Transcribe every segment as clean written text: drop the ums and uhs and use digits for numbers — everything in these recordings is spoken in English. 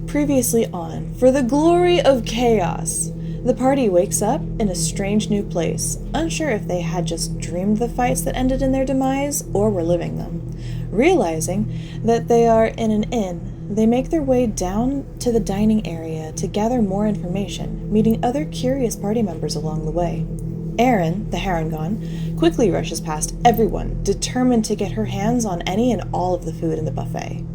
Previously on For the Glory of Chaos. The party wakes up in a strange new place, unsure if they had just dreamed the fights that ended in their demise or were living them. Realizing that they are in an inn, they make their way down to the dining area to gather more information, meeting other curious party members along the way. Erin, the Harangon, quickly rushes past everyone, determined to get her hands on any and all of the food in the buffet.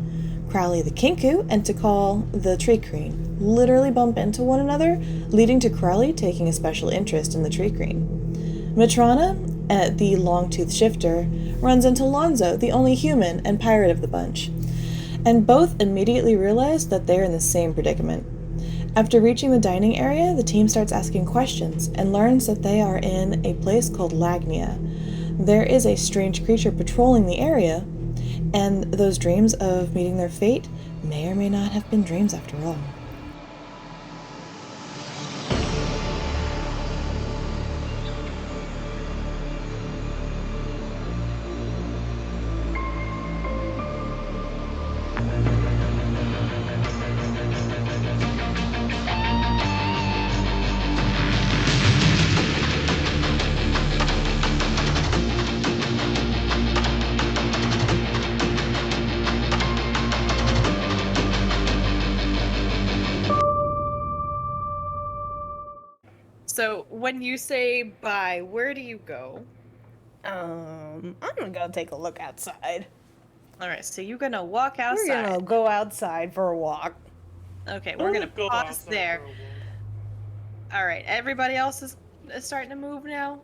Crowley the Kinku and Tikal the Tree Queen literally bump into one another, leading to Crowley taking a special interest in the Tree Queen. Matrona, the long-toothed shifter, runs into Lonzo, the only human and pirate of the bunch, and both immediately realize that they're in the same predicament. After reaching the dining area, the team starts asking questions and learns that they are in a place called Lagnia. There is a strange creature patrolling the area, and those dreams of meeting their fate may or may not have been dreams after all. So, when you say bye, where do you go? I'm gonna go take a look outside. Alright, so you're gonna walk outside. We're gonna go outside for a walk. Okay, we're gonna pause there. Alright, everybody else is starting to move now?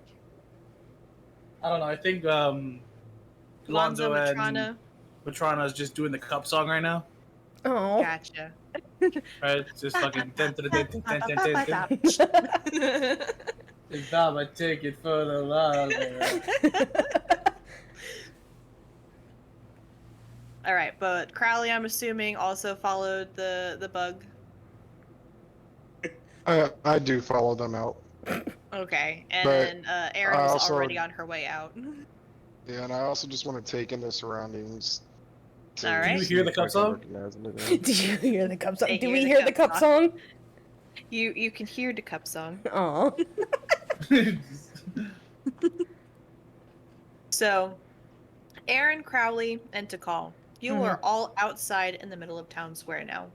I don't know, I think Lonzo and Matrona is just doing the cup song right now. Oh. Gotcha. Right? Just fucking It's not my ticket for the love. Alright, but Crowley, I'm assuming, also followed the bug. I do follow them out. Okay, and Erin was also- already on her way out. Yeah, and I also just want to take in the surroundings. All right. Do you hear the cup song? Do you hear the cup song? They Do hear we the hear the cup cup song? You can hear the cup song. Oh. So, Erin, Crowley, and Tikal, you Mhm. are all outside in the middle of town square now.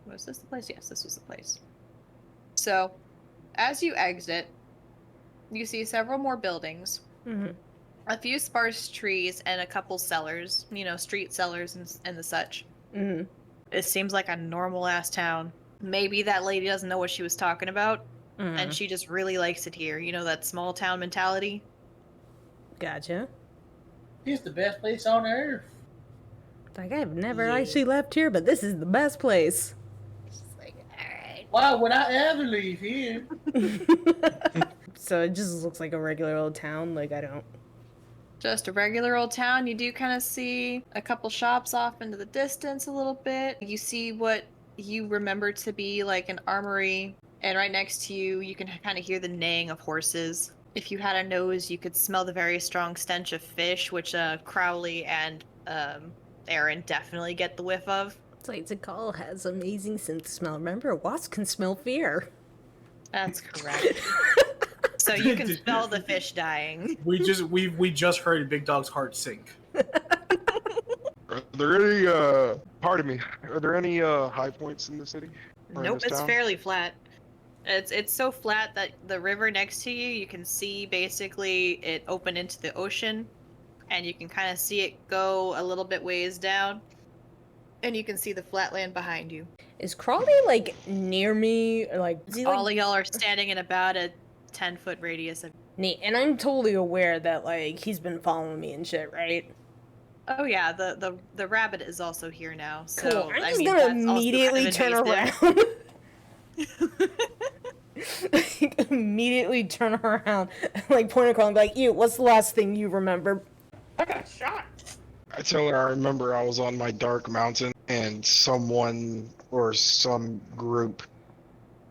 Was this the place? Yes, this was the place. So, as you exit, you see several more buildings, Mhm. a few sparse trees, and a couple cellars, street cellars and the such. Mhm. It seems like a normal-ass town. Maybe that lady doesn't know what she was talking about, and she just really likes it here. You know, that small town mentality? Gotcha. It's the best place on earth. Like, I've never Yeah. actually left here, but this is the best place. It's like, alright. Why would I ever leave here? So it just looks like a regular old town. Like, I don't. Just a regular old town. You do kind of see a couple shops off into the distance a little bit. You see what you remember to be like an armory, and right next to you, you can kind of hear the neighing of horses. If you had a nose, you could smell the very strong stench of fish, which Crowley and Erin definitely get the whiff of. It's like Tikal has amazing sense of smell. Remember, wasps can smell fear. That's correct. So you can smell the fish dying. We just heard Big Dog's heart sink. Are there any, pardon me, are there any high points in the city? Or in Nope, this it's town? fairly flat. It's so flat that the river next to you can see basically it open into the ocean, and you can kind of see it go a little bit ways down, and you can see the flat land behind you. Is Crawley, like, near me? Or, like, is he, like... All of y'all are standing in about a 10-foot radius of... Neat. And I'm totally aware that, like, he's been following me and shit, right? Oh yeah, the rabbit is also here now. So Cool. I'm just mean, gonna that's also immediately kind turn of around. Like, immediately turn around and, like, point at Crawley and be like, "You, what's the last thing you remember?" I got shot. I tell her I remember I was on my dark mountain and someone or some group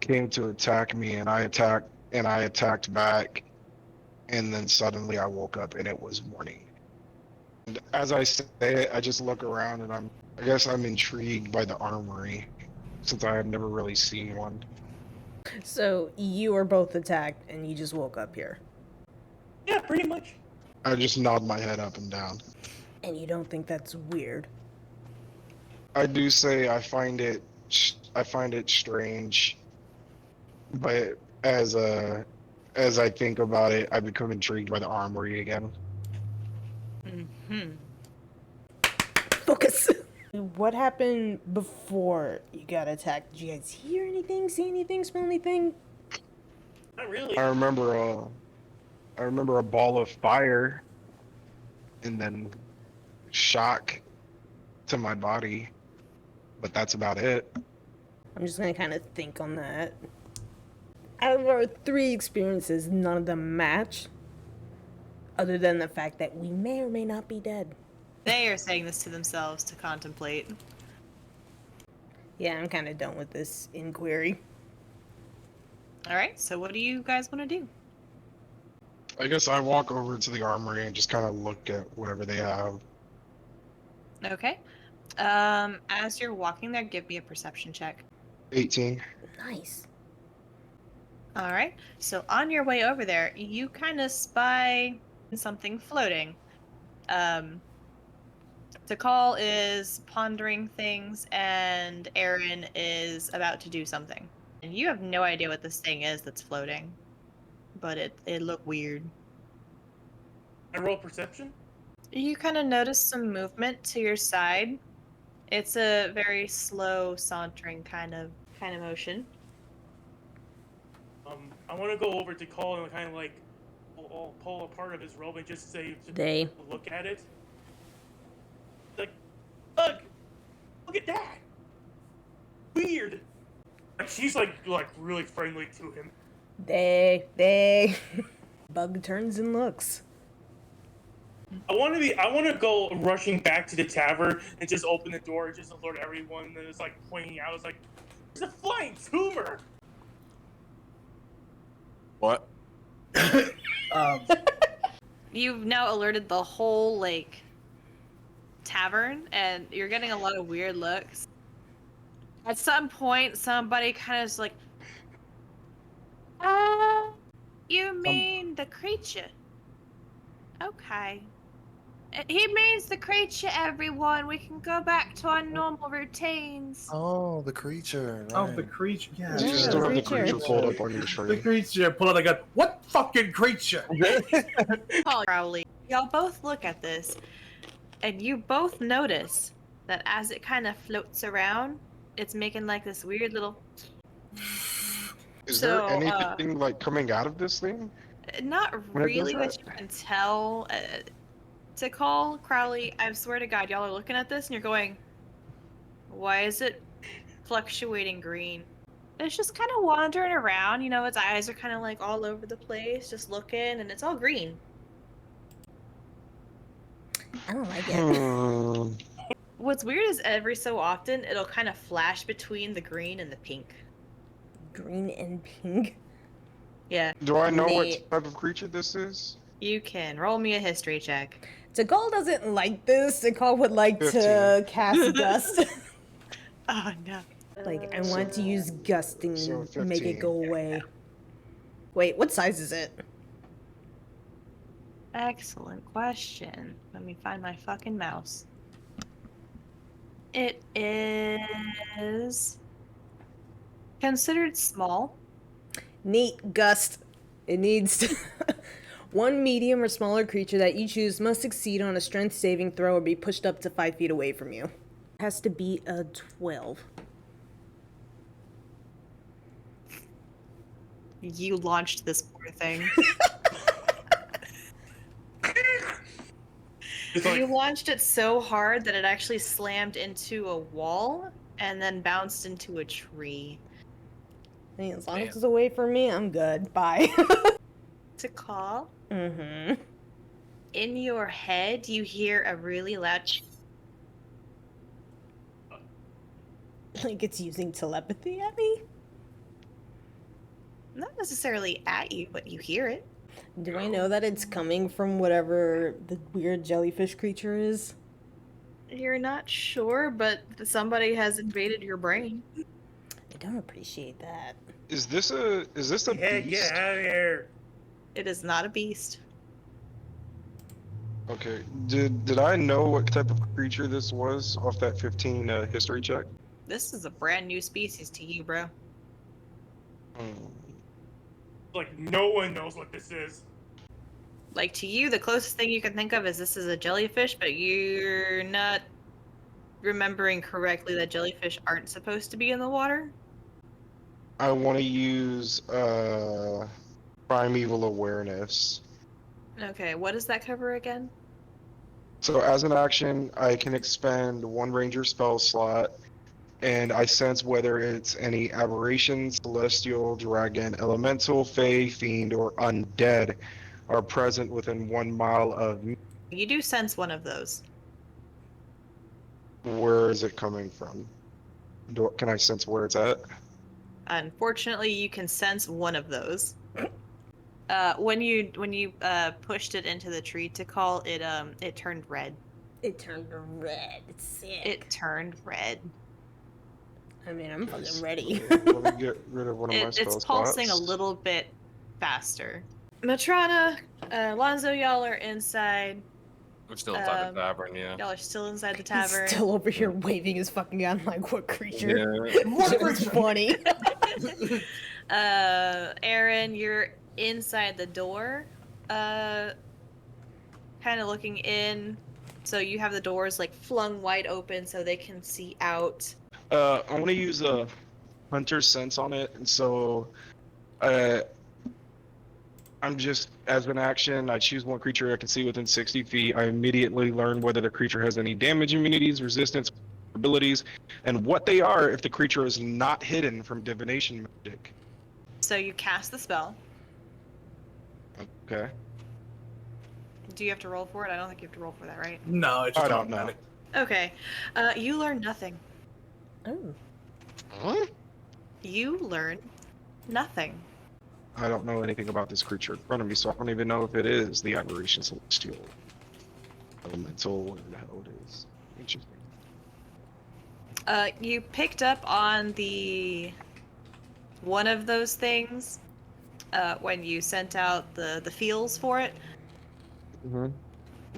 came to attack me and I attacked back, and then suddenly I woke up and it was morning. And as I say it, I just look around and I guess I'm intrigued by the armory, since I have never really seen one. So you are both attacked, and you just woke up here, Yeah, pretty much. I just nod my head up and down. and you don't think that's weird. I do say I find it strange, but as I think about it, I become intrigued by the armory again. Mm-hmm. Focus. What happened before you got attacked? Did you guys hear anything, see anything, smell anything? Not really. I remember a ball of fire, and then shock to my body, but that's about it. I'm just gonna kind of think on that. Out of our 3 experiences, none of them match. Other than the fact that we may or may not be dead. They are saying this to themselves to contemplate. Yeah, I'm kind of done with this inquiry. All right, so what do you guys want to do? I guess I walk over to the armory and just kind of look at whatever they have. Okay. As you're walking there, give me a perception check. 18. Nice. All right. So on your way over there, you kind of spy something floating. Tikal is pondering things, and Aaron is about to do something. And you have no idea what this thing is that's floating, but it looked weird. I roll perception. You kind of notice some movement to your side. It's a very slow, sauntering kind of motion. I want to go over to Call and kind of like pull a part of his robe and just say, They. look at it. Like, look at that. Weird. Like she's like really friendly to him. They. Bug turns and looks. I want to go rushing back to the tavern and just open the door and just alert everyone. And it's like pointing out, it's like, there's a flying tumor. What? You've now alerted the whole tavern, and you're getting a lot of weird looks. At some point, somebody kind of is like, you mean the creature? Okay. He means the creature, everyone. We can go back to our normal routines. Oh, the creature. Right. Oh, the creature. Yeah. Yeah, You sure. still have the creature. creature pulled up on your The screen. creature. Pull out a gun. What fucking creature? Paul Crowley. Y'all both look at this, and you both notice that as it kind of floats around, it's making like this weird little. Is So, there anything like coming out of this thing? Not When it does really what that? you can tell. To call Crowley, I swear to God, y'all are looking at this and you're going, why is it fluctuating green? It's just kind of wandering around. You know, its eyes are kind of like all over the place, just looking, and it's all green. I don't like it. Hmm. What's weird is every so often it'll kind of flash between the green and the pink. Green and pink. Yeah, Do I know what Neat. type of creature this is? you can roll me a history check. Tikal doesn't like this. Tikal would like to cast Gust. Oh no. Like, I want to use Gusting So and make it 15. go away. Wait, what size is it? Excellent question. Let me find my fucking mouse. It is considered small. Neat. Gust. It needs to... One medium or smaller creature that you choose must succeed on a strength saving throw or be pushed up to 5 feet away from you. It has to be a 12. You launched this poor thing. It's You like, launched it so hard that it actually slammed into a wall and then bounced into a tree. I mean, as long as it's away from me, I'm good. Bye. To call, Mm-hmm. in your head, you hear a really loud. Like it's using telepathy at me? Not necessarily at you, but you hear it. Do I know that it's coming from whatever the weird jellyfish creature is? You're not sure, but somebody has invaded your brain. I don't appreciate that. Is this a Yeah, beast? get out of here. It is not a beast. Okay. Did I know what type of creature this was off that 15 history check? This is a brand new species to you, bro. Hmm. Like, no one knows what this is. Like, to you, the closest thing you can think of is this is a jellyfish, but you're not remembering correctly that jellyfish aren't supposed to be in the water. I want to use primeval awareness. Okay, what does that cover again? So as an action, I can expend one ranger spell slot, and I sense whether it's any aberration, celestial, dragon, elemental, fey, fiend, or undead are present within 1 mile of me. You do sense one of those. Where is it coming from? Can I sense where it's at? Unfortunately, you can sense one of those. When you pushed it into the tree to call it, it turned red. It turned red. It's sick. It turned red. I mean, I'm fucking ready. Let me get rid of one of my spell It's pulsing slots. a little bit faster. Matrona, Lonzo, y'all are inside. We're still inside the tavern, yeah. Y'all are still inside the He's tavern. still over here waving his fucking gun like, what creature? Yeah. What was funny? Aaron, you're inside the door, kind of looking in. So you have the doors like flung wide open so they can see out. I want to use a hunter sense on it, and so I'm just, as an action, I choose one creature I can see within 60 feet. I immediately learn whether the creature has any damage immunities, resistance, abilities, and what they are if the creature is not hidden from divination magic. So you cast the spell. Okay. Do you have to roll for it? I don't think you have to roll for that, right? No, it's just I don't know. automatic. Okay. You learn nothing. Oh. What? You learn nothing. I don't know anything about this creature in front of me, so I don't even know if it is the aberration celestial, elemental, whatever the hell it is. Interesting. You picked up on the one of those things when you sent out the feels for it, Mm-hmm.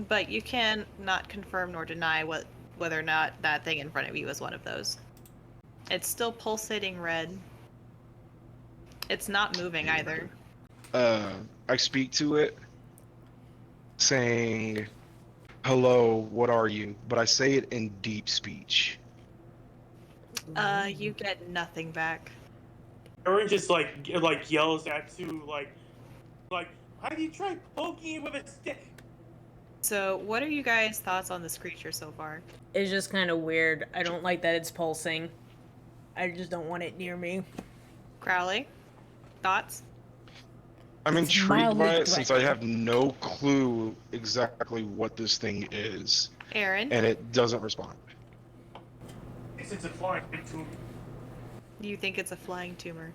but you can not confirm nor deny whether or not that thing in front of you is one of those. It's still pulsating red. It's not moving either. I speak to it, saying, "Hello, what are you?" But I say it in deep speech. You get nothing back. Aaron just like yells at you like, have you tried poking it with a stick? So, what are you guys' thoughts on this creature so far? It's just kind of weird. I don't like that it's pulsing. I just don't want it near me. Crowley, thoughts? I'm It's intrigued by mildly it since I threatening. have no clue exactly what this thing is, Aaron, and it doesn't respond. It's a flying tumor. you think it's a flying tumor.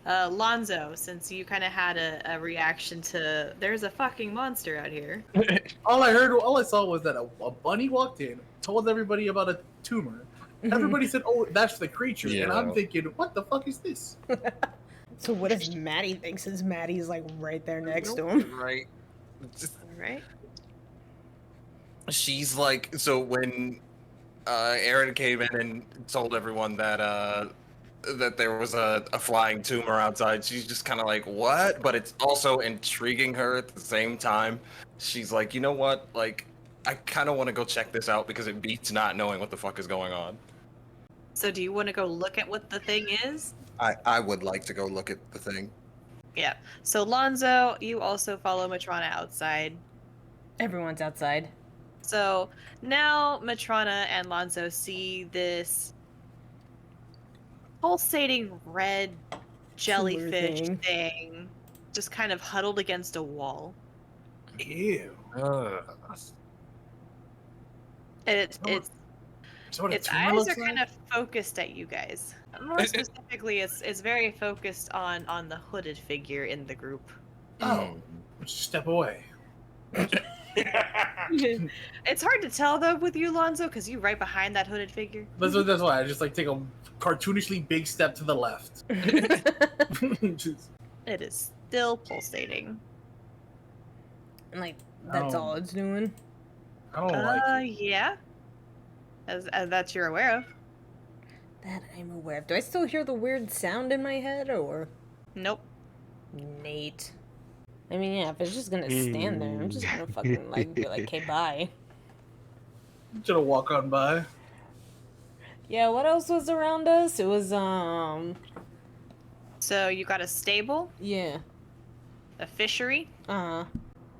Lonzo, since you kind of had a reaction to there's a fucking monster out here. All I saw was that a bunny walked in, told everybody about a tumor. Everybody said, "Oh, that's the creature," and I'm Yeah. thinking, "What the fuck is this?" So what does Maddie think since Maddie's like right there next to him? Right. Right? She's like, so when Aaron came in and told everyone that that there was a flying tumor outside, she's just kind of like, what? But it's also intriguing her at the same time. She's like, you know what? Like, I kind of want to go check this out because it beats not knowing what the fuck is going on. So do you want to go look at what the thing is? I would like to go look at the thing. Yeah. So Lonzo, you also follow Matrona outside. Everyone's outside. So now Matrona and Lonzo see this pulsating red jellyfish thing. thing just kind of huddled against a wall. Ew. And its So what a its tumor eyes looks are kind like? of focused at you guys. More specifically, it's very focused on the hooded figure in the group. Oh, Just step away. It's hard to tell though with you, Lonzo, because you're right behind that hooded figure. That's why I just like take a cartoonishly big step to the left. Just- It is still pulsating. And like that's all it's doing. I don't like it. Yeah. As that you're aware of. That I'm aware of. Do I still hear the weird sound in my head, or? Nope. Nate. I mean, yeah, if it's just gonna stand there, I'm just gonna fucking like be like, "Okay, bye." I'm gonna walk on by. Yeah. What else was around us? It was So you got a stable, Yeah. a fishery, Uh.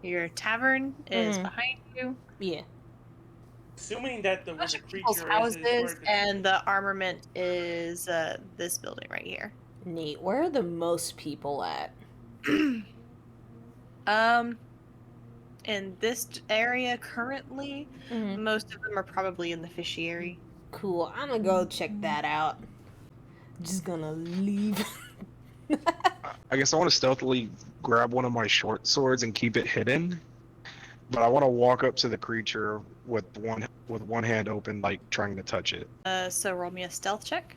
your tavern is behind you. Yeah. Assuming that the Bunch the of people's creature houses, is and the armament is this building right here. Nate, where are the most people at? In this area currently, Mm-hmm. most of them are probably in the fishery. Cool. I'm gonna go check that out. Just gonna leave. I guess I want to stealthily grab one of my short swords and keep it hidden. But I want to walk up to the creature with one hand open, like trying to touch it. So roll me a stealth check.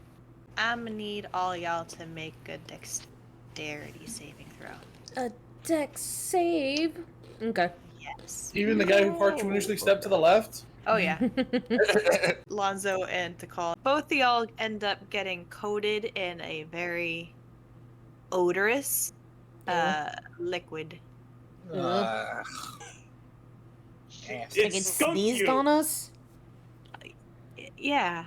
I'm gonna need all y'all to make a dexterity saving throw. A dex save. Okay. Yes. Even the guy who cartoonishly stepped to the left. Oh yeah. Lonzo and Takal. Both of y'all end up getting coated in a very odorous liquid. It's Like it skunk sneezed you. on us. Yeah.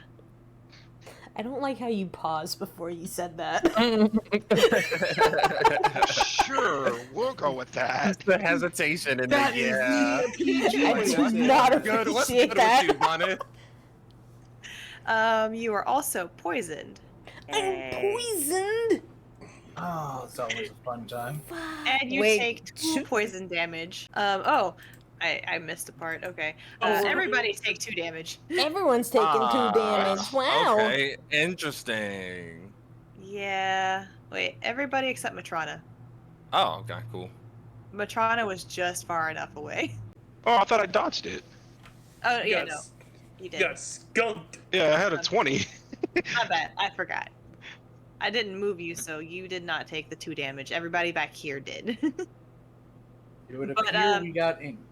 I don't like how you paused before you said that. Sure, we'll go with that. The hesitation in That the is yeah. the PG I way do to say it. not Good. What's appreciate good that. with you, Bonnet? You are also poisoned. I'm poisoned. Oh, it's always a fun time. And you Wait, take 2 shoot. poison damage. I missed a part. Okay. Oh, Everybody take 2 damage. Everyone's taking 2 damage. Wow. Okay, interesting. Yeah. Wait, everybody except Matrona. Oh, okay, cool. Matrona was just far enough away. Oh, I thought I dodged it. Oh, yeah, no. Yes. You did. Got skunked. Yeah, I had a 20. My bad. I forgot. I didn't move you, so you did not take the 2 damage. Everybody back here did. It would But, appear we got inked.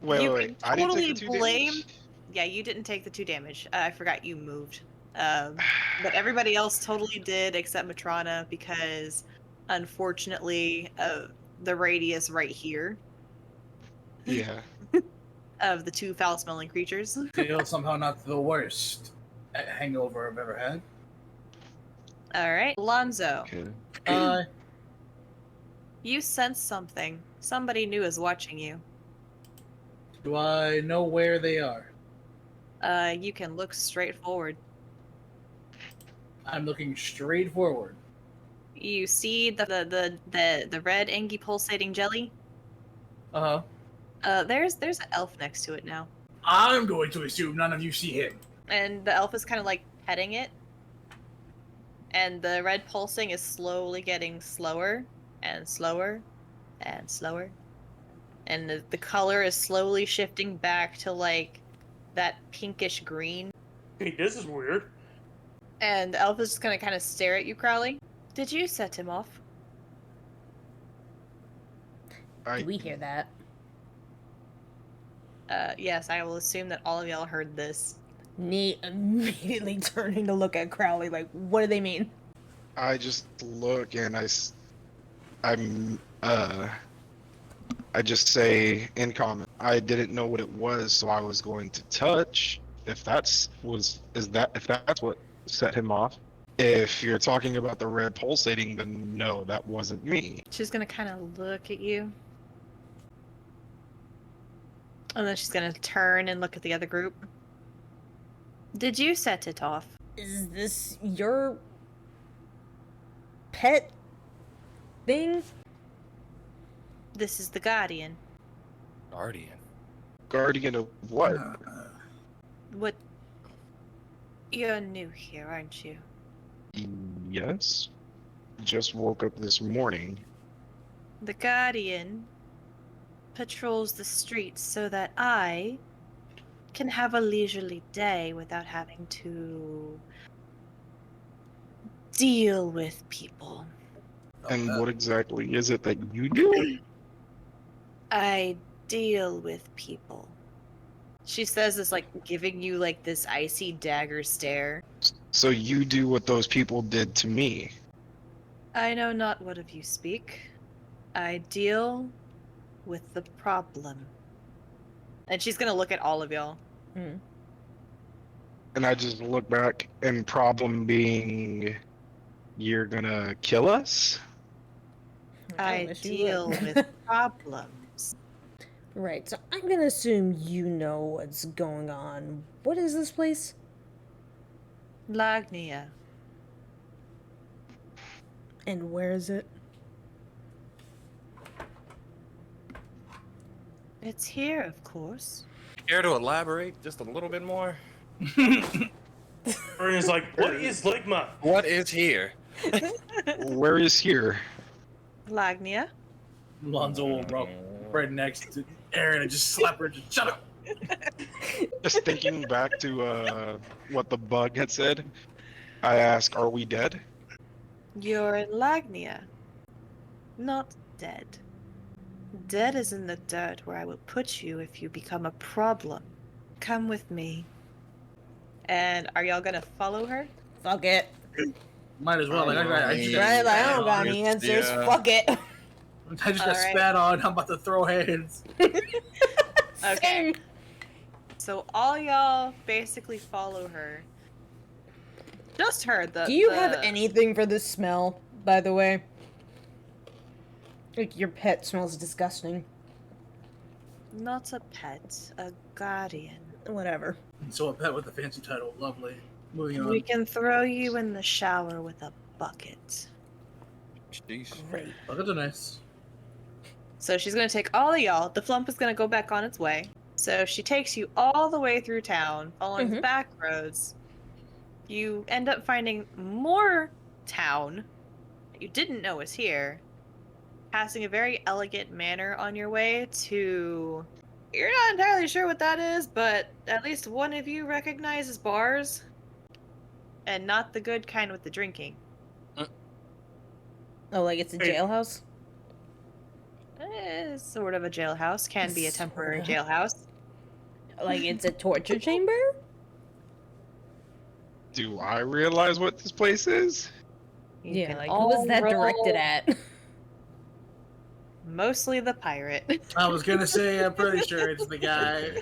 Wait, You wait, can I didn't totally take the 2 blame- damage? Yeah, you didn't take the 2 damage. I forgot you moved. But everybody else totally did except Matrona because, unfortunately, the radius right here Yeah. of the 2 foul-smelling creatures. Still somehow not the worst hangover I've ever had. All right, Lonzo, Okay. you sense something. Somebody new is watching you. Do I know where they are? You can look straight forward. I'm looking straight forward. You see the red inky pulsating jelly. Uh-huh. There's an elf next to it now, I'm going to assume none of you see him. and the elf is kind of like petting it. And the red pulsing is slowly getting slower and slower and slower. And the color is slowly shifting back to like that pinkish green. Hey, this is weird. And the elf is just gonna kind of stare at you, Crowley. Did you set him off? I, Do we hear that? Yes, I will assume that all of y'all heard this. Nate immediately turning to look at Crowley like, what do they mean? I just look and I just say in comment, I didn't know what it was, so I was going to touch. If that's what set him off. If you're talking about the red pulsating, then no, that wasn't me. She's gonna kind of look at you. And then she's gonna turn and look at the other group. Did you set it off? Is this your pet thing? This is the Guardian. Guardian. Guardian of what? What? You're new here, aren't you? Yes. Just woke up this morning. The Guardian patrols the streets so that I can have a leisurely day without having to deal with people. And what exactly is it that you do? I deal with people. She says this, like, giving you, like, this icy dagger stare. So you do what those people did to me. I know not what of you speak. I deal with the problem. And she's gonna look at all of y'all. Mm. And I just look back, and problem being, you're gonna kill us? I wish you deal would. with problems. Right, so I'm gonna assume you know what's going on. What is this place? Lagnia. And where is it? It's here, of course. Care to elaborate just a little bit more? Vernon's like, what is Ligma? What is here? Where is here? Lagnia. Lonzo will walk right next to Aaron and just slap her. Just shut up. Just thinking back to what the bug had said, I ask, are we dead? You're in Lagnia. Not dead. Dead is in the dirt where I will put you if you become a problem. Come with me. And are y'all gonna follow her? Fuck it. Might as well. Like, I just Right, like, I don't got Yeah. any answers. Yeah. Fuck it. I just got Alright. spat on. I'm about to throw hands. Okay. So all y'all basically follow her. Just her. Do you have anything for the smell, by the way? Like, your pet smells disgusting. Not a pet, a guardian. Whatever. So a pet with a fancy title. Lovely. Moving on. We can throw you in the shower with a bucket. Jeez. Great. Buckets are nice. So she's gonna take all of y'all. The flump is gonna go back on its way. So she takes you all the way through town, following the back roads. You end up finding more town that you didn't know was here. Passing a very elegant manor on your way to... You're not entirely sure what that is, but at least one of you recognizes bars. And not the good kind with the drinking. Oh, like it's a Hey. jailhouse? Sort of a jailhouse. Can be a temporary Sorta. jailhouse. Like it's a torture chamber? Do I realize what this place is? You can Like, who all was that roll directed at? Mostly the pirate. I was gonna say, I'm pretty sure it's the guy.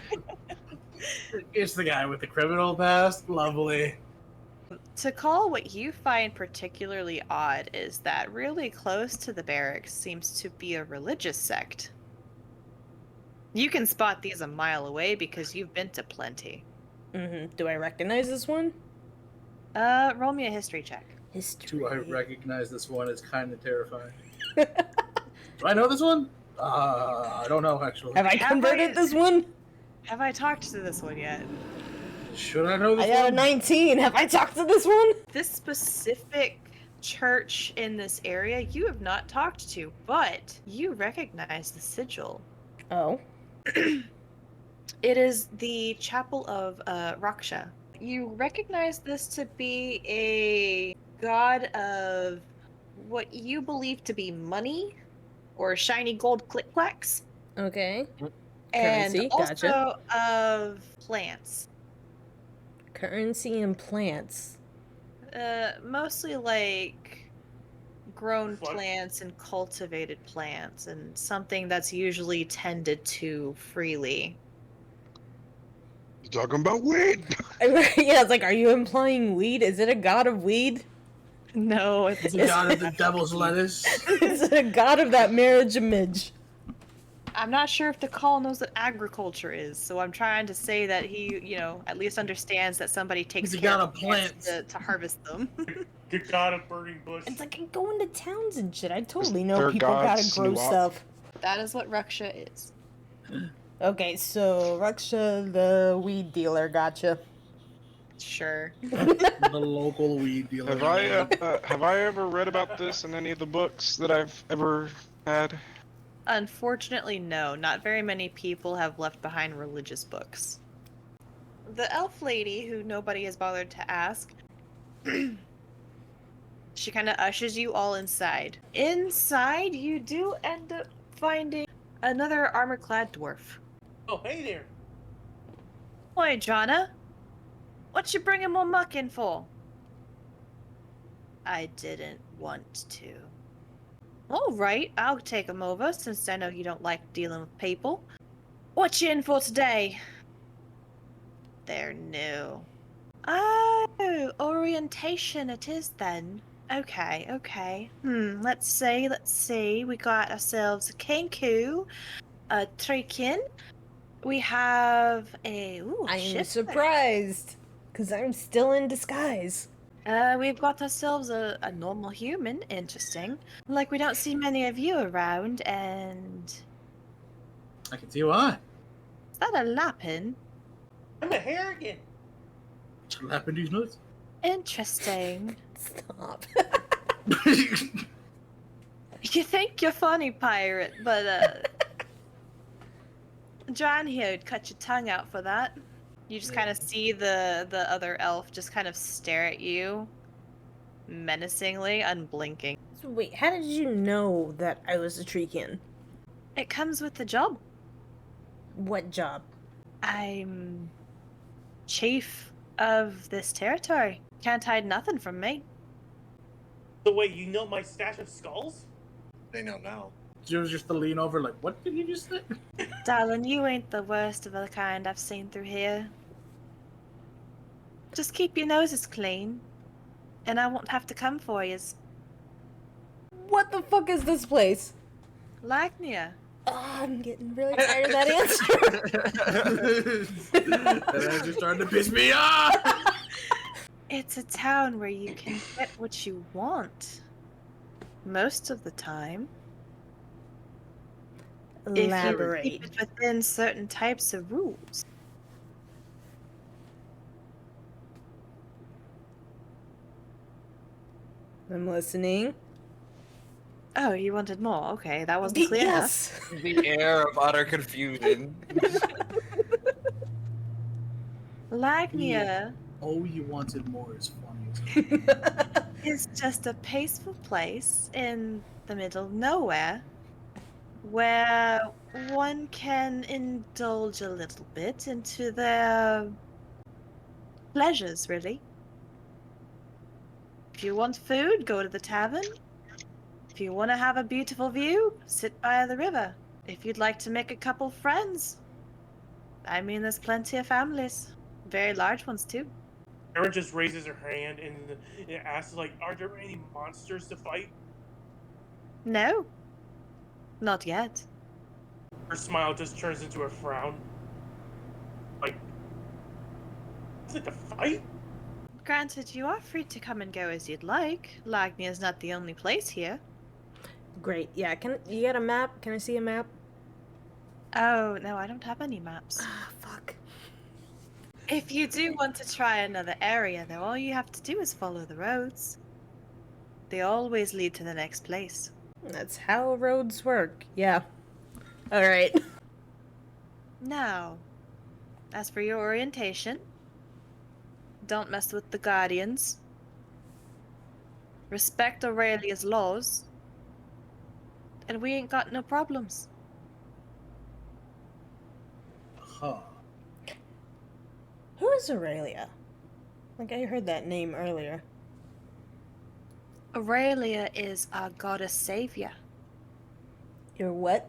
It's the guy with the criminal past. Lovely. To call what you find particularly odd is that really close to the barracks seems to be a religious sect. You can spot these a mile away because you've been to plenty. Do I recognize this one? Roll me a history check. History. Do I recognize this one? It's kind of terrifying. Do I know this one? I don't know actually. Have I Have converted I- this one? Have I talked to this one yet? Should I know this I got a one? 19. Have I talked to this one? This specific church in this area you have not talked to, but you recognize the sigil. Oh. It is the Chapel of Raksha. You recognize this to be a god of what you believe to be money or shiny gold click-clacks, Okay. and Currency, also gotcha. of plants. Currency and plants. Mostly like grown What? plants and cultivated plants, and something that's usually tended to freely. You talking about weed? Yeah, it's like, are you implying weed? Is it a god of weed? No, It's the god of the devil's lettuce. Is it a god of that marriage image? I'm not sure if the call knows what agriculture is, so I'm trying to say that he, at least understands that somebody takes He's a care god of of plants to harvest them. The god of burning bush. It's like I go into towns and shit. I totally know their people god gotta grow Snoop? stuff. That is what Raksha is. Okay, so Raksha, the weed dealer, gotcha. Sure. The local weed dealer. Have I ever read about this in any of the books that I've ever had? Unfortunately, no. Not very many people have left behind religious books. The elf lady, who nobody has bothered to ask, she kind of ushers you all inside. Inside, you do end up finding another armor-clad dwarf. Oh, hey there. Oi, Jonna. What you bringing more muck in for? I didn't want to. All right, I'll take him over, since I know you don't like dealing with people. What you in for today? They're new. Oh, orientation it is then. Okay, okay. Let's see. We got ourselves a Kenku, a Trikin. We have a I'm ship. surprised, because I'm still in disguise. We've got ourselves a normal human. Interesting. Like, we don't see many of you around, and... I can see why. Is that a Lapin? I'm a Harrigan. What happened to these nuts? Interesting. Stop. You think you're funny, pirate, but, John here would cut your tongue out for that. You just kind of see the other elf just kind of stare at you menacingly, unblinking. So wait, how did you know that I was a Treekin? It comes with the job. What job? I'm chief of this territory. Can't hide nothing from me. So wait, you know my stash of skulls? They know now. She was just to lean over, like, what did you just say? Darling, you ain't the worst of the kind I've seen through here. Just keep your noses clean, and I won't have to come for yous. What the fuck is this place? Lagnia. Oh, I'm getting really tired of that answer. That answer starting to piss me off. It's a town where you can get what you want. Most of the time. If you Elaborate. keep it within certain types of rules. I'm listening. Oh, you wanted more? Okay, that wasn't clear enough. Yes. The air of utter confusion. Lagnia Oh, you wanted more is funny. is just a peaceful place in the middle of nowhere where one can indulge a little bit into their pleasures, really. If you want food, go to the tavern. If you want to have a beautiful view, sit by the river. If you'd like to make a couple friends, I mean, there's plenty of families. Very large ones, too. Erin just raises her hand and asks, like, are there any monsters to fight? No. Not yet. Her smile just turns into a frown. Like, is it a fight? Granted, you are free to come and go as you'd like. Lagnia is not the only place here. Great. Yeah, can you get a map? Can I see a map? Oh, no, I don't have any maps. Ah, fuck. If you do want to try another area, though, all you have to do is follow the roads. They always lead to the next place. That's how roads work. Yeah. Alright. Now, as for your orientation, don't mess with the Guardians. Respect Aurelia's laws. And we ain't got no problems. Huh. Who is Aurelia? Like, I heard that name earlier. Aurelia is our goddess savior. Your what?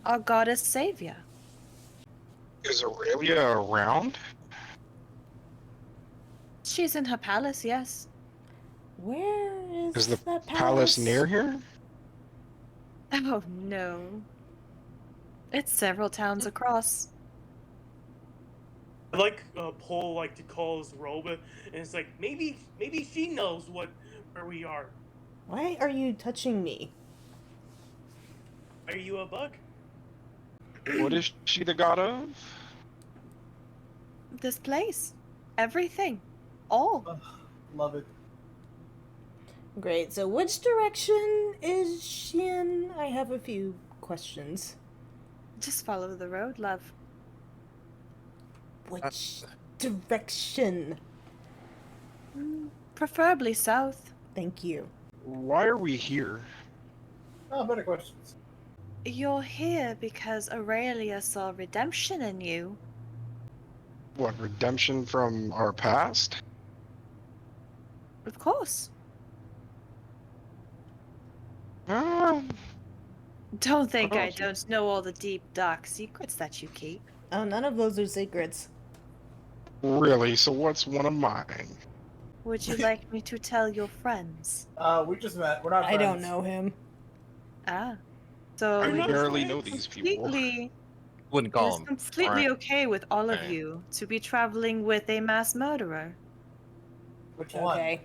Our goddess savior. Is Aurelia around? She's in her palace, yes. Where is Is the that palace near here? Oh, no. It's several towns across. I like Paul like to call his Roba, and it's like maybe she knows where we are. Why are you touching me? Are you a bug? What is she the god of? This place. Everything. All. Love it. Great, so which direction is she in? I have a few questions. Just follow the road, love. Which direction? Preferably south. Thank you. Why are we here? Oh, better questions. You're here because Aurelia saw redemption in you. What, redemption from our past? Of course. Don't think I don't know all the deep, dark secrets that you keep. Oh, none of those are secrets. Really? So what's one of mine? Would you like me to tell your friends? We just met. We're not I friends. don't know him. Ah. So I not barely friends. know these people. completely, Wouldn't it call is him. completely okay with all of Right. you to be traveling with a mass murderer. Which one? Okay.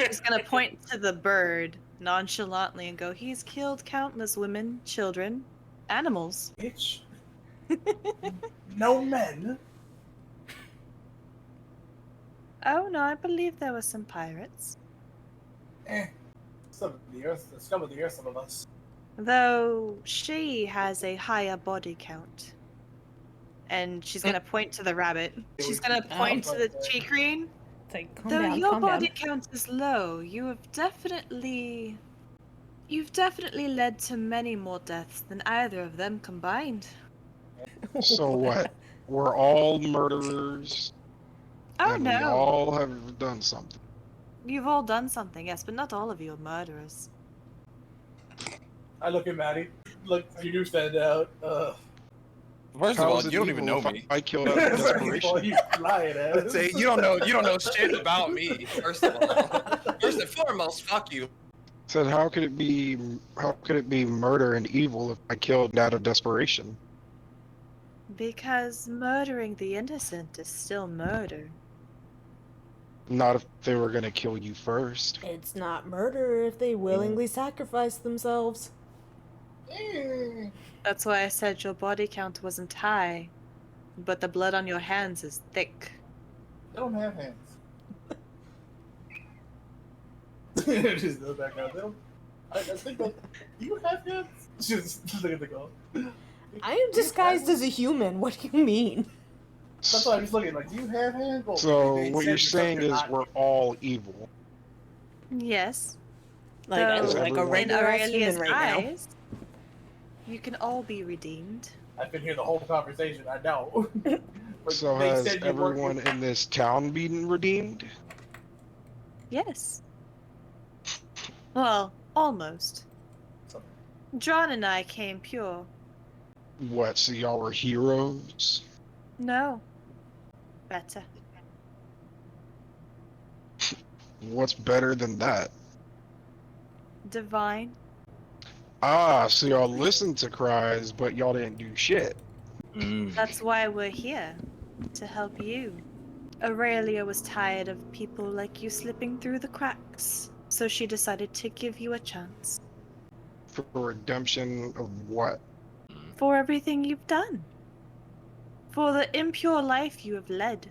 She's gonna point to the bird nonchalantly and go, he's killed countless women, children, animals. Bitch. No men. Oh no, I believe there were some pirates. Some of the earth, the scum of the earth, some of us. Though she has a higher body count. And she's gonna point to the rabbit. She's gonna point to the cheekrine. It's like, calm Though down, your calm body down. count is low, you've definitely led to many more deaths than either of them combined. So what? We're all murderers, Oh and we no. all have done something. You've all done something, yes, but not all of you are murderers. I look at Maddie. Look, you do stand out. First of all, How's it you don't even evil know if me. I killed out of Well, desperation. you lying ass. Say you don't know shit about me. First of all, first and foremost, fuck you. Said how could it be murder and evil if I killed out of desperation? Because murdering the innocent is still murder. Not if they were gonna kill you first. It's not murder if they willingly sacrifice themselves. That's why I said your body count wasn't high, but the blood on your hands is thick. They don't have hands. Just the background. They don't. I think that you have hands. Just look at the girl. I am disguised as a human. What do you mean? That's why I'm just looking like, do you have hands? Well, So they what said you're saying something is not- we're all evil. Yes. Like, Though like a everyone- regular ass Aurelia's human right now. eyes, you can all be redeemed. I've been here the whole conversation. I know. But So they has said you work everyone with- in this town been redeemed? Yes. Well, almost. John and I came pure. What, so y'all were heroes? No. Better. What's better than that? Divine. Ah, so y'all listened to cries, but y'all didn't do shit. That's why we're here. To help you. Aurelia was tired of people like you slipping through the cracks, so she decided to give you a chance. For redemption of what? For everything you've done. For the impure life you have led.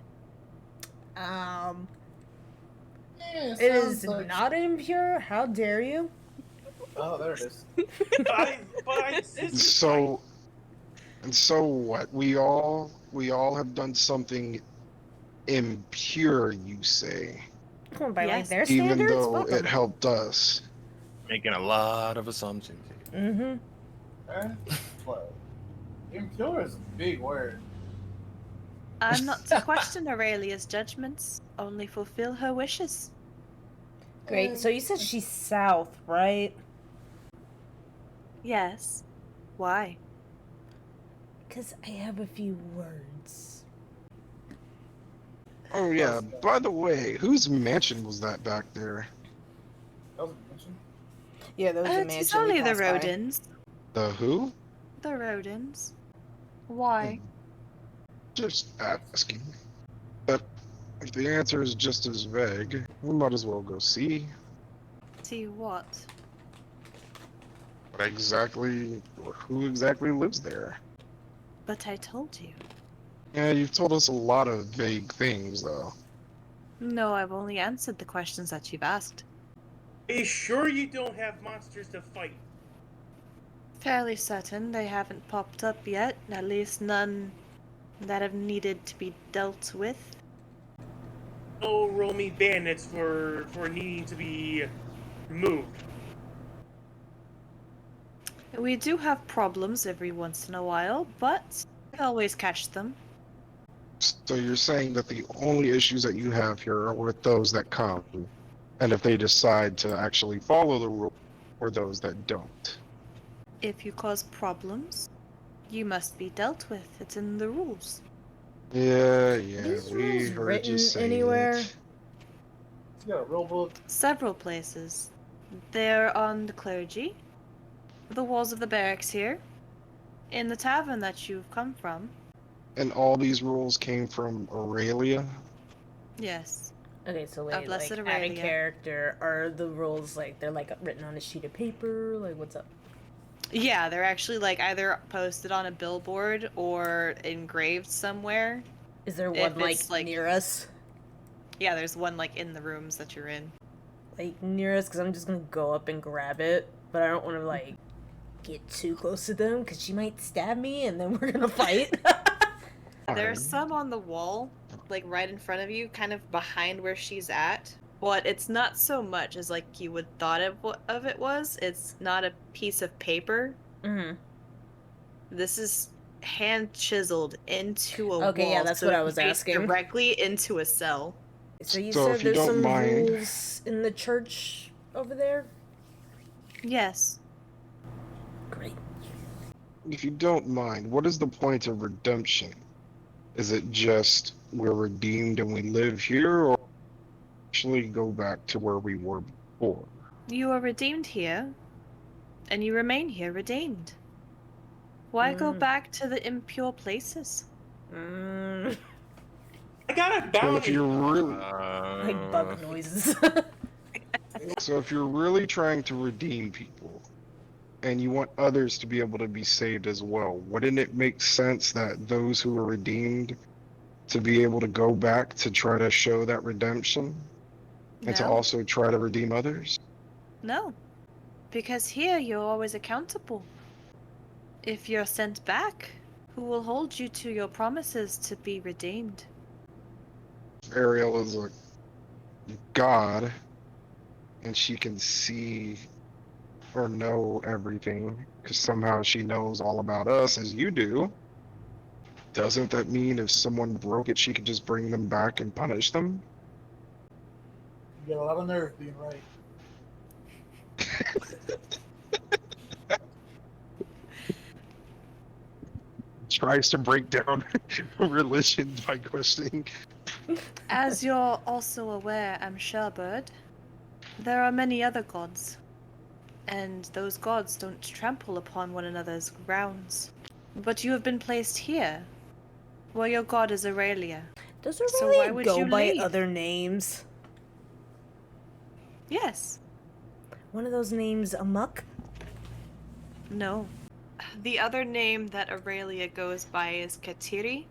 It is not impure. How dare you? Oh, there it is. but I insist. So, and so what? We all have done something impure, you say, Come on, by like Yes. their even standards. though Fuck 'em. it helped us. Making a lot of assumptions. Mm-hmm. What? Impure is a big word. I'm not to question Aurelia's judgments, only fulfill her wishes. Great. So you said she's south, right? Yes. Why? Because I have a few words. Oh yeah, by the way, whose mansion was that back there? That was a mention. Yeah, that was a It's mansion. only we the passed by. rodents. The who? The rodents. Why? Just asking. But if the answer is just as vague, we might as well go see See what? what exactly, or who exactly lives there. But I told you. Yeah, you've told us a lot of vague things, though. No, I've only answered the questions that you've asked. Are you sure you don't have monsters to fight? Fairly certain they haven't popped up yet, at least none that have needed to be dealt with. No roll me bandits for needing to be removed. We do have problems every once in a while, but we always catch them. So you're saying that the only issues that you have here are with those that come, and if they decide to actually follow the rule, or those that don't. If you cause problems, you must be dealt with. It's in the rules. Yeah, These we rules heard written you say anywhere? it. You got a rule book. Several places. They're on the clergy, the walls of the barracks here, in the tavern that you've come from. And all these rules came from Aurelia? Yes. Okay, so A wait, blessed like, add a Aurelia. character. Are the rules, like, they're, like, written on a sheet of paper? Like, what's up? Yeah, they're actually like either posted on a billboard or engraved somewhere. Is there If one, like, it's, like- near us? Yeah, there's one like in the rooms that you're in. Like, near us? Because I'm just gonna go up and grab it. But I don't want to, like, get too close to them, because she might stab me, and then we're gonna fight. There's some on the wall, like right in front of you, kind of behind where she's at. But it's not so much as like you would thought of it was. It's not a piece of paper. Mm-hmm. This is hand chiseled into a Okay, wall. yeah, that's so what it I was fits asking. directly into a cell. So you So said if you there's don't some mind- rules in the church over there? Yes. Great. If you don't mind, what is the point of redemption? Is it just we're redeemed and we live here, or actually go back to where we were before? You are redeemed here, and you remain here redeemed. Why go back to the impure places? Mm, I got a Well, if bounty. you're really, like bug noises. so if you're really trying to redeem people, and you want others to be able to be saved as well, wouldn't it make sense that those who are redeemed to be able to go back to try to show that redemption, and to No. also try to redeem others? No. Because here you're always accountable. If you're sent back, who will hold you to your promises to be redeemed? Ariel is a god, and she can see or know everything, because somehow she knows all about us as you do. Doesn't that mean if someone broke it, she could just bring them back and punish them? You got a lot of nerve being right. Tries to break down religion by questioning. As you're also aware, Sherbird, there are many other gods. And those gods don't trample upon one another's grounds. But you have been placed here, where your god is Aurelia. Does So why Aurelia would go you by leave? other names? Yes. One of those names, Amok? No. The other name that Aurelia goes by is Katiri.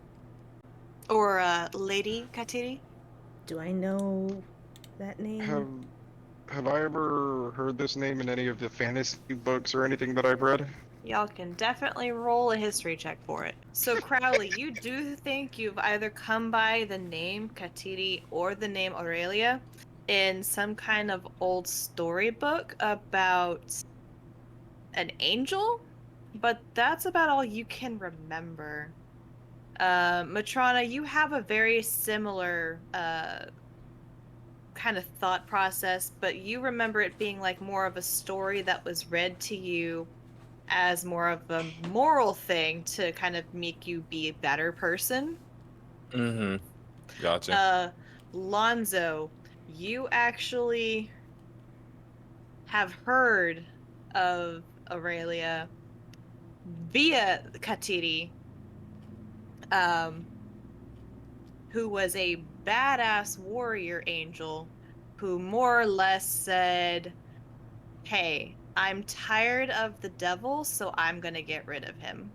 Or, Lady Katiri. Do I know that name? Have I ever heard this name in any of the fantasy books or anything that I've read? Y'all can definitely roll a history check for it. So, Crowley, you do think you've either come by the name Katiri or the name Aurelia in some kind of old storybook about an angel? But that's about all you can remember. Matrona, you have a very similar kind of thought process, but you remember it being like more of a story that was read to you as more of a moral thing to kind of make you be a better person. Mm-hmm. Gotcha. Lonzo, you actually have heard of Aurelia via Katiri, who was a badass warrior angel who more or less said, hey, I'm tired of the devil, so I'm gonna get rid of him.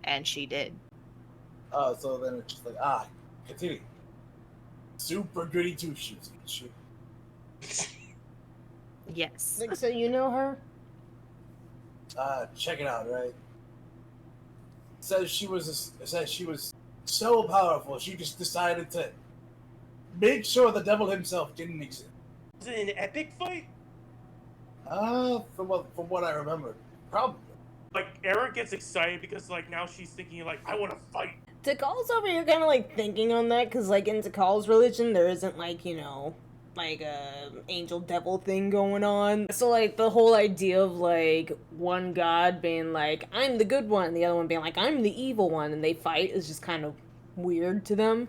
And she did. So then it's just like, continue. Super goody two shoes. Yes. Like, so you know her? check it out, right? Says she was so powerful, she just decided to make sure the devil himself didn't exist. Was it an epic fight? From what I remember, probably. Like, Aaron gets excited because, like, now she's thinking, like, I want to fight. Tikal's over here kind of like thinking on that because, like, in Tikal's religion, there isn't, like, like a angel devil thing going on. So, like, the whole idea of, like, one god being like, I'm the good one, and the other one being like, I'm the evil one, and they fight is just kind of weird to them.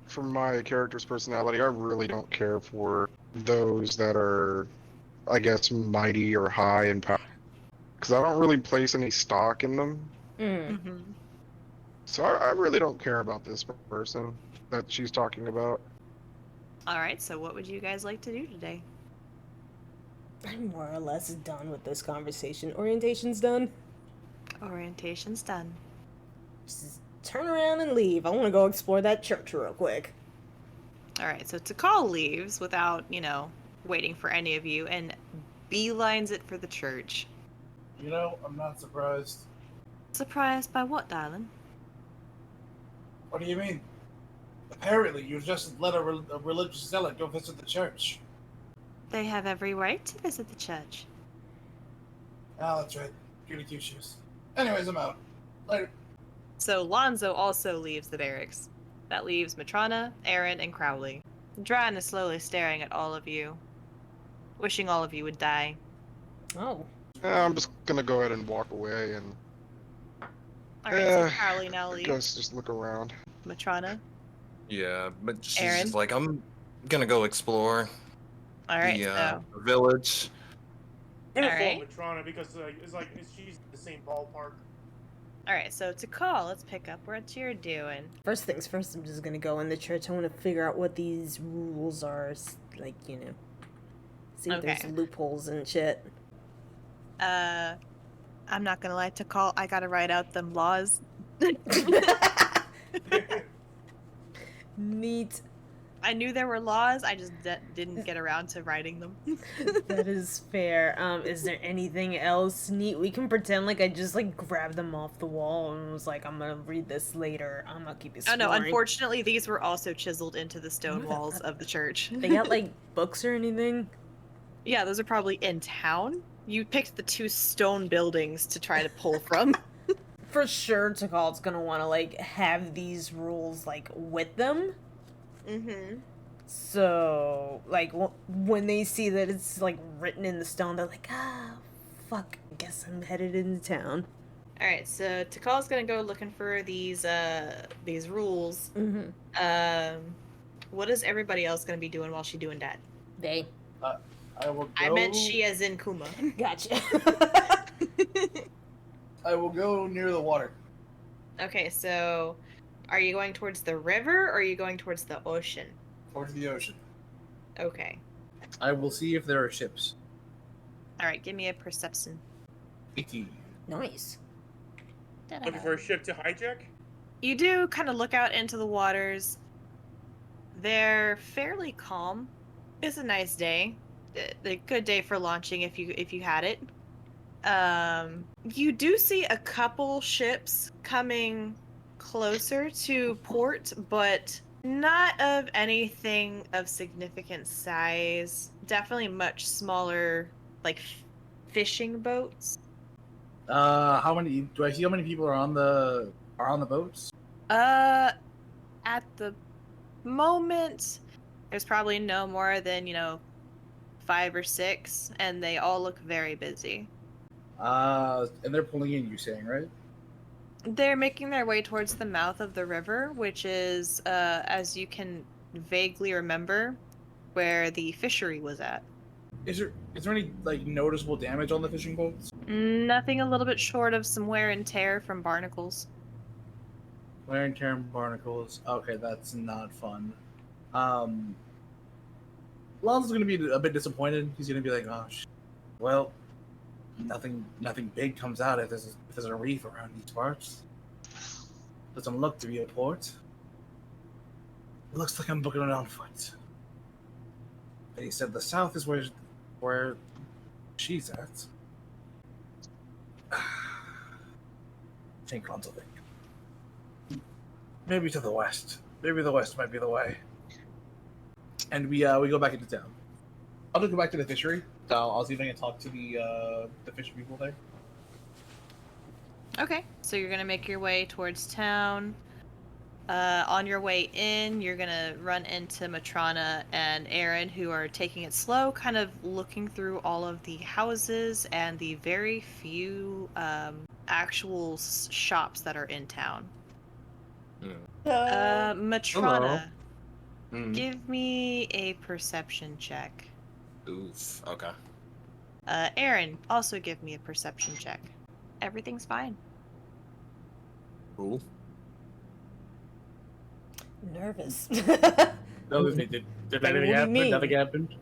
From my character's personality, I really don't care for those that are, I guess, mighty or high in power. Because I don't really place any stock in them. Mm-hmm. So I really don't care about this person that she's talking about. All right, so what would you guys like to do today? I'm more or less done with this conversation. Orientation's done. Orientation's done. Just turn around and leave. I want to go explore that church real quick. All right, so Tikal leaves without, waiting for any of you and beelines it for the church. I'm not surprised. Surprised by what, darling? What do you mean? Apparently, you just let a religious zealot go visit the church. They have every right to visit the church. Ah, that's right. Goody two shoes. Anyways, I'm out. Later. So Lonzo also leaves the barracks. That leaves Matrona, Aaron, and Crowley. Dran is slowly staring at all of you, wishing all of you would die. Oh. I'm just gonna go ahead and walk away and Alright, so Crowley now I leaves. guess just look around. Matrona. Yeah, but she's Aaron? just like, I'm gonna go explore Alright, the village. I'm gonna Alright. follow Matrona because she's the same ballpark. Alright, so to call, let's pick up what you're doing. First things first, I'm just gonna go in the church. I want to figure out what these rules are. Like, see if there's Okay. loopholes and shit. I'm not gonna lie to call, I gotta write out them laws. Neat. I knew there were laws, I just didn't get around to writing them. That is fair. Is there anything else neat? We can pretend like I just grabbed them off the wall and was like, I'm gonna read this later. I'm gonna keep it Oh no, exploring. unfortunately these were also chiseled into the stone walls of the church. They got books or anything? Yeah, those are probably in town. You picked the 2 stone buildings to try to pull from. For sure, Tikal's gonna want to have these rules with them. Mm-hmm. So when they see that it's written in the stone, they're like, fuck. I guess I'm headed into town. Alright, so Tikal's gonna go looking for these rules. Mm-hmm. What is everybody else gonna be doing while she's doing that? They. I will go. I meant she as in Kuma. Gotcha. I will go near the water. Okay, so are you going towards the river or are you going towards the ocean? Towards the ocean. Okay. I will see if there are ships. Alright, give me a perception. 18. Nice. Looking for a ship to hijack? You do kind of look out into the waters. They're fairly calm. It's a nice day. A good day for launching if you had it. You do see a couple ships coming closer to port, but not of anything of significant size. Definitely much smaller, fishing boats. How many? Do I see how many people are on the boats? At the moment, there's probably no more than 5 or 6, and they all look very busy. And they're pulling in. You saying right? They're making their way towards the mouth of the river, which is, as you can vaguely remember, where the fishery was at. Is there any noticeable damage on the fishing boats? Nothing a little bit short of some wear and tear from barnacles. Wear and tear and barnacles. Okay, that's not fun. Lonzo's gonna be a bit disappointed. He's gonna be like, "Oh, well, nothing big comes out if there's a reef around these parts. Doesn't look to be a port. It looks like I'm booking it on foot." And he said the south is where she's at. think on something. Maybe to the west. Maybe the west might be the way. And we go back into town. I'll just go back to the fishery. So I'll see if I can talk to the fish people there. Okay, so you're gonna make your way towards town. On your way in, you're gonna run into Matrona and Aaron, who are taking it slow, kind of looking through all of the houses and the very few actual shops that are in town. Matrona, give me a perception check. Oof. Okay. Aaron, also give me a perception check. Everything's fine. Cool. Nervous. No, did Like, anything what do you happen? mean? Nothing happened.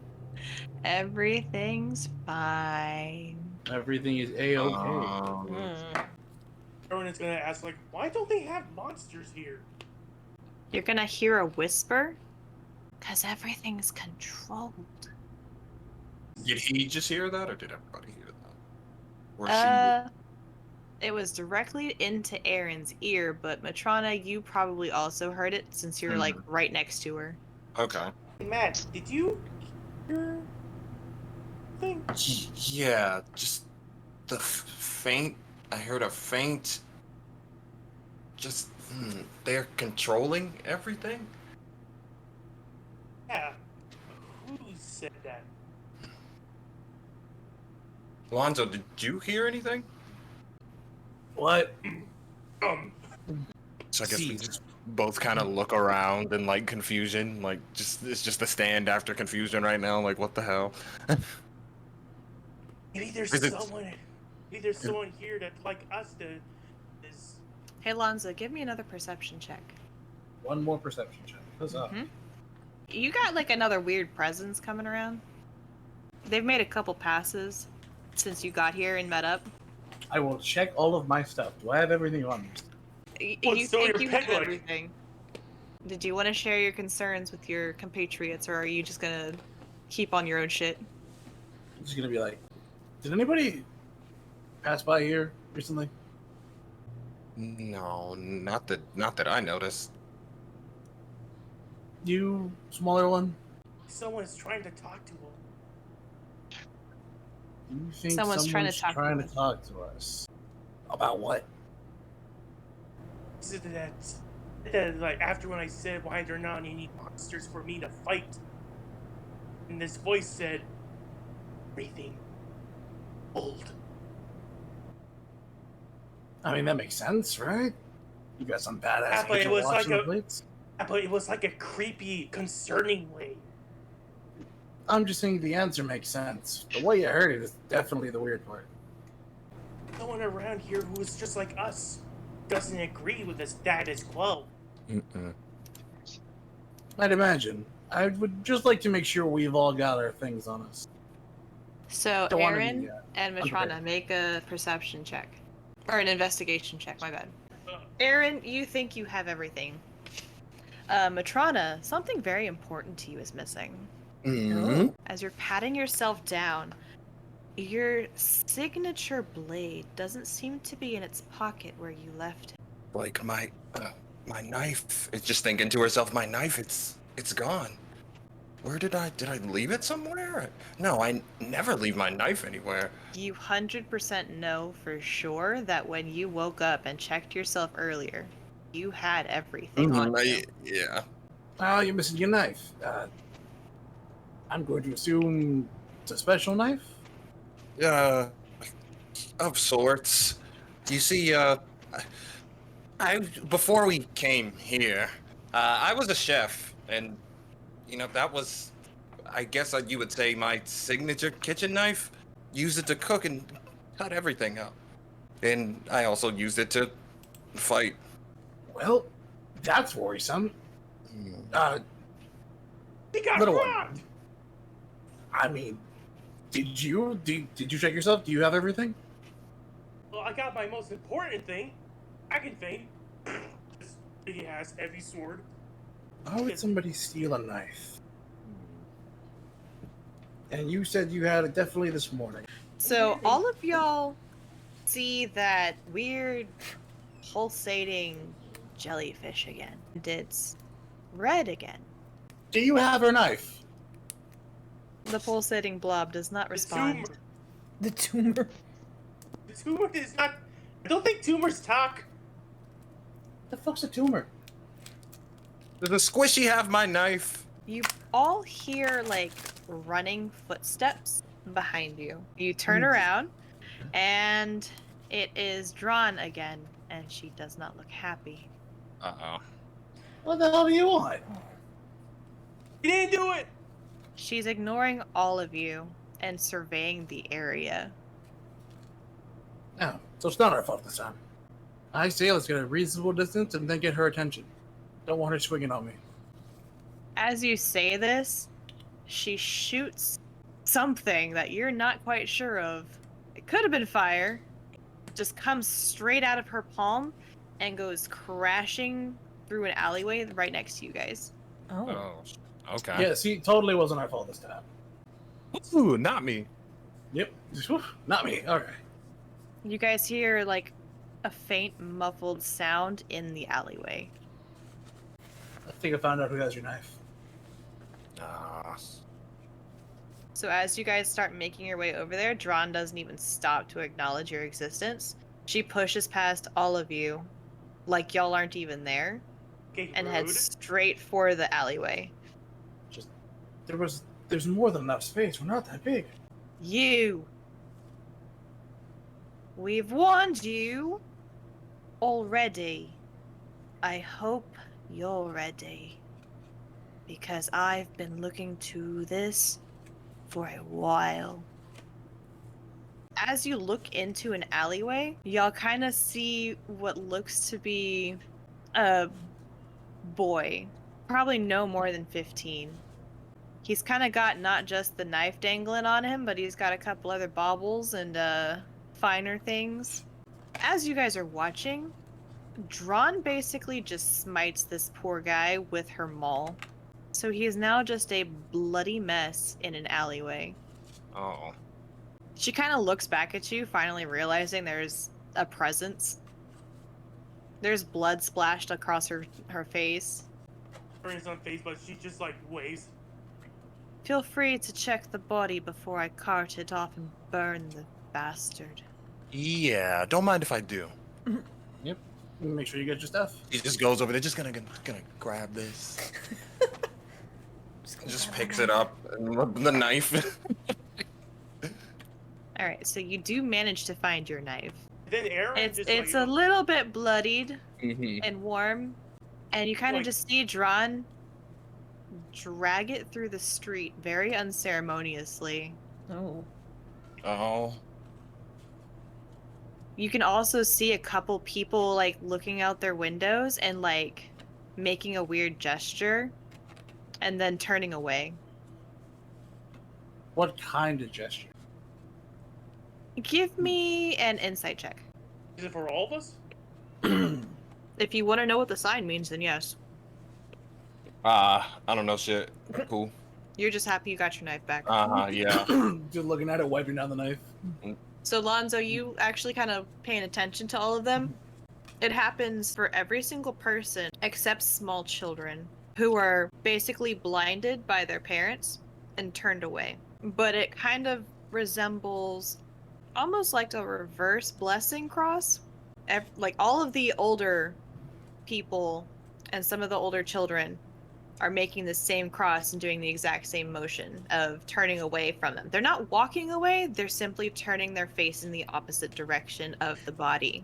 Everything's fine. Everything is A-okay. Hmm. Everyone is gonna ask, like, why don't they have monsters here? You're gonna hear a whisper, because everything's controlled. Did he just hear that, or did everybody hear that? Or It was directly into Aaron's ear, but Matrona, you probably also heard it since you're like right next to her. Okay. Hey, Matt, did you hear thing? Yeah, just the faint. I heard a faint. Just they're controlling everything. Yeah. Who said that? Lonzo, did you hear anything? What? So I guess we See. just both kind of look around in like confusion, like it's just a stand after confusion right now. Like what the hell? Maybe there's Is it- someone here that's like us that is. Hey, Lonzo, give me another perception check. One more perception check. What's up? You got like another weird presence coming around. They've made a couple passes since you got here and met up. I will check all of my stuff. Do I have everything on me? You so think your you pet have like? everything. Did you want to share your concerns with your compatriots, or are you just gonna keep on your own shit? I'm just gonna be like, did anybody pass by here recently? No, not that I noticed. You smaller one? Someone's trying to talk to him. Do you think Someone's trying to talk to trying us. to talk to us? About what? So that like after when I said why there not any monsters for me to fight, and this voice said, everything old. I mean, that makes sense, right? You got some badass Yeah, but it angel was like watching the a- plates. But it was like a creepy, concerning way. I'm just saying the answer makes sense. The way you heard it is definitely the weird part. Someone around here who is just like us doesn't agree with the status quo. I'd imagine. I would just like to make sure we've all got our things on us. So Don't wanna be, Aaron and unprepared. Matrona, make a perception check. Or an investigation check, my bad. Uh, Aaron, you think you have everything. Matrona, something very important to you is missing. As you're patting yourself down, your signature blade doesn't seem to be in its pocket where you left it. Like my knife. It's just thinking to herself, my knife. It's gone. Where did I leave it somewhere? No, I never leave my knife anywhere. You 100% know for sure that when you woke up and checked yourself earlier, you had everything on you. Yeah. Oh, you're missing your knife. I'm going to assume it's a special knife? Of sorts. You see, I before we came here, I was a chef, and that was, I guess you would say, my signature kitchen knife. Used it to cook and cut everything up, and I also used it to fight. Well, that's worrisome. he got Little one. robbed! I mean, did you check yourself? Do you have everything? Well, I got my most important thing. I can feint. This big ass heavy sword. How would somebody steal a knife? And you said you had it definitely this morning. So all of y'all see that weird pulsating jellyfish again. And it's red again. Do you have her knife? The pulsating blob does not respond. Tumor. The tumor. The tumor is not. I don't think tumors talk. The fuck's a tumor? Does the squishy have my knife? You all hear like running footsteps behind you. You turn around and it is drawn again, and she does not look happy. Uh-oh. What the hell do you want? You didn't do it. She's ignoring all of you and surveying the area. Oh, so it's not our fault this time. I say let's get a reasonable distance and then get her attention. Don't want her swinging on me. As you say this, she shoots something that you're not quite sure of. It could have been fire. It just comes straight out of her palm and goes crashing through an alleyway right next to you guys. Oh. Okay. Yeah, see, totally wasn't our fault this time. Ooh, not me. Yep. Not me. Okay. You guys hear like a faint muffled sound in the alleyway. I think I found out who has your knife. Ah. So as you guys start making your way over there, Drawn doesn't even stop to acknowledge your existence. She pushes past all of you, like y'all aren't even there, Okay, and rude. heads straight for the alleyway. Just there's more than enough space. We're not that big. You! We've warned you already. I hope you're ready. Because I've been looking to this for a while. As you look into an alleyway, y'all kind of see what looks to be a boy. Probably no more than 15. He's kind of got not just the knife dangling on him, but he's got a couple other baubles and finer things. As you guys are watching, Drawn basically just smites this poor guy with her maul. So he is now just a bloody mess in an alleyway. Oh. She kind of looks back at you, finally realizing there's a presence. There's blood splashed across her face. Turns on face, but she just like waves. Feel free to check the body before I cart it off and burn the bastard. Yeah, don't mind if I do. Yep. Make sure you get your stuff. He just goes over there, just gonna grab this. Just picks it up, and the knife. Alright, so you do manage to find your knife. Then Aaron It's just a little bit bloodied Mm-hmm. and warm, and you kind of Like- just see Drawn drag it through the street very unceremoniously. Oh. Oh. You can also see a couple people like looking out their windows and like making a weird gesture and then turning away. What kind of gesture? Give me an insight check. Is it for all of us? If you want to know what the sign means, then yes. I don't know shit. Cool. You're just happy you got your knife back. Yeah. Just looking at it, wiping down the knife. So Lonzo, you actually kind of paying attention to all of them. It happens for every single person except small children who are basically blinded by their parents and turned away. But it kind of resembles almost like a reverse blessing cross. Like all of the older people and some of the older children are making the same cross and doing the exact same motion of turning away from them. They're not walking away, they're simply turning their face in the opposite direction of the body.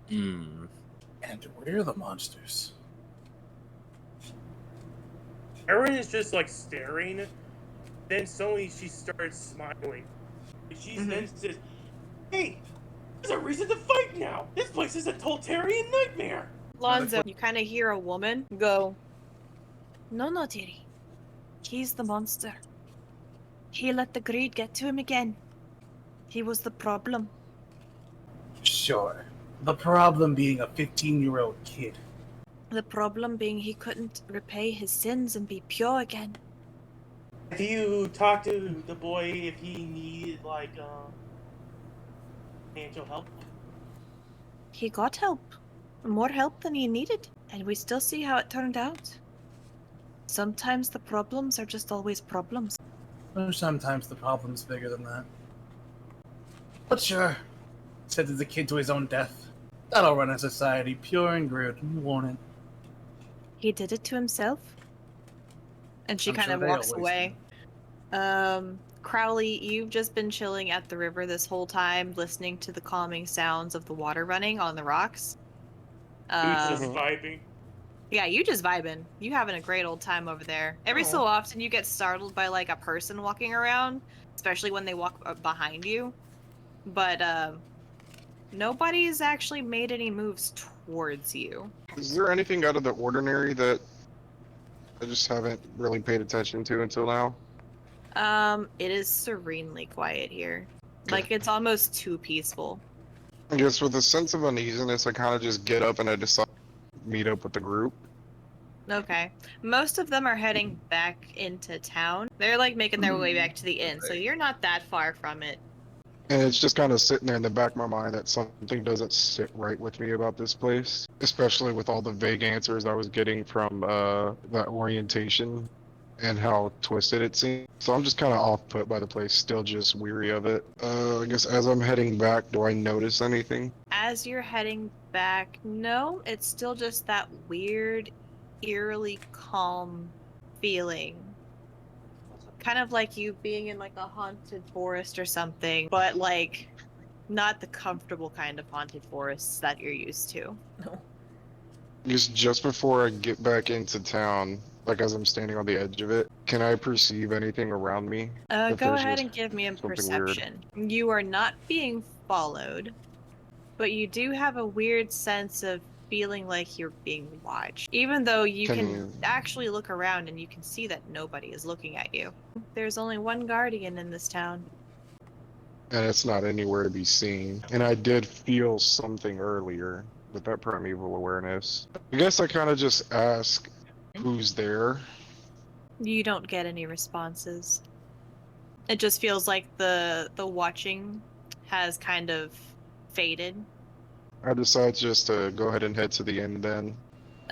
Hmm. And we're the monsters. Aaron is just like staring. Then suddenly she starts smiling. She then says, "Hey, there's a reason to fight now. This place is a totalitarian nightmare." Lonzo, you kind of hear a woman go, "No, no, dearie. He's the monster. He let the greed get to him again. He was the problem." Sure. The problem being a 15-year-old kid. The problem being he couldn't repay his sins and be pure again. Have you talked to the boy if he needed like financial help? He got help. more help than he needed, and we still see how it turned out. Sometimes the problems are just always problems. Or sometimes the problem's bigger than that. But sure, sends the kid to his own death. That'll run a society pure and good, won't it? He did it to himself. And she I'm kind sure of they walks always away. Crowley, you've just been chilling at the river this whole time, listening to the calming sounds of the water running on the rocks. Who's just Mhm. vibing? Yeah, you just vibing. You having a great old time over there. Every so often you get startled by like a person walking around, especially when they walk behind you. But nobody's actually made any moves towards you. Is there anything out of the ordinary that I just haven't really paid attention to until now? It is serenely quiet here. Okay. Like it's almost too peaceful. I guess with a sense of uneasiness, I kind of just get up and I decide to meet up with the group. Okay. Most of them are heading back into town. They're like making their way back to the inn, so you're not that far from it. And it's just kind of sitting there in the back of my mind that something doesn't sit right with me about this place, especially with all the vague answers I was getting from that orientation and how twisted it seemed. So I'm just kind of off put by the place, still just weary of it. I guess as I'm heading back, do I notice anything? As you're heading back, no, it's still just that weird, eerily calm feeling. Kind of like you being in like a haunted forest or something, but like not the comfortable kind of haunted forests that you're used to. No. Just before I get back into town, like as I'm standing on the edge of it, can I perceive anything around me? If Go there's ahead just and give me a something weird. perception. You are not being followed, but you do have a weird sense of feeling like you're being watched. Even though you can actually look around and you can see that nobody is looking at you. There's only one guardian in this town. And it's not anywhere to be seen. And I did feel something earlier with that primeval awareness. I guess I kind of just ask who's there. You don't get any responses. It just feels like the watching has kind of faded. I decide just to go ahead and head to the inn then.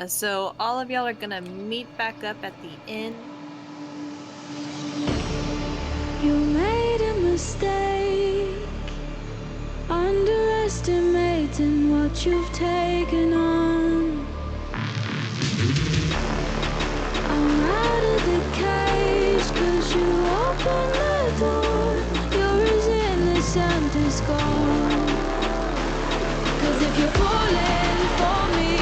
So all of y'all are gonna meet back up at the inn. You made a mistake, underestimating what you've taken on. I'm out of the cage, 'cause you opened the door. You're as innocent as gone. 'Cause if you're falling for me,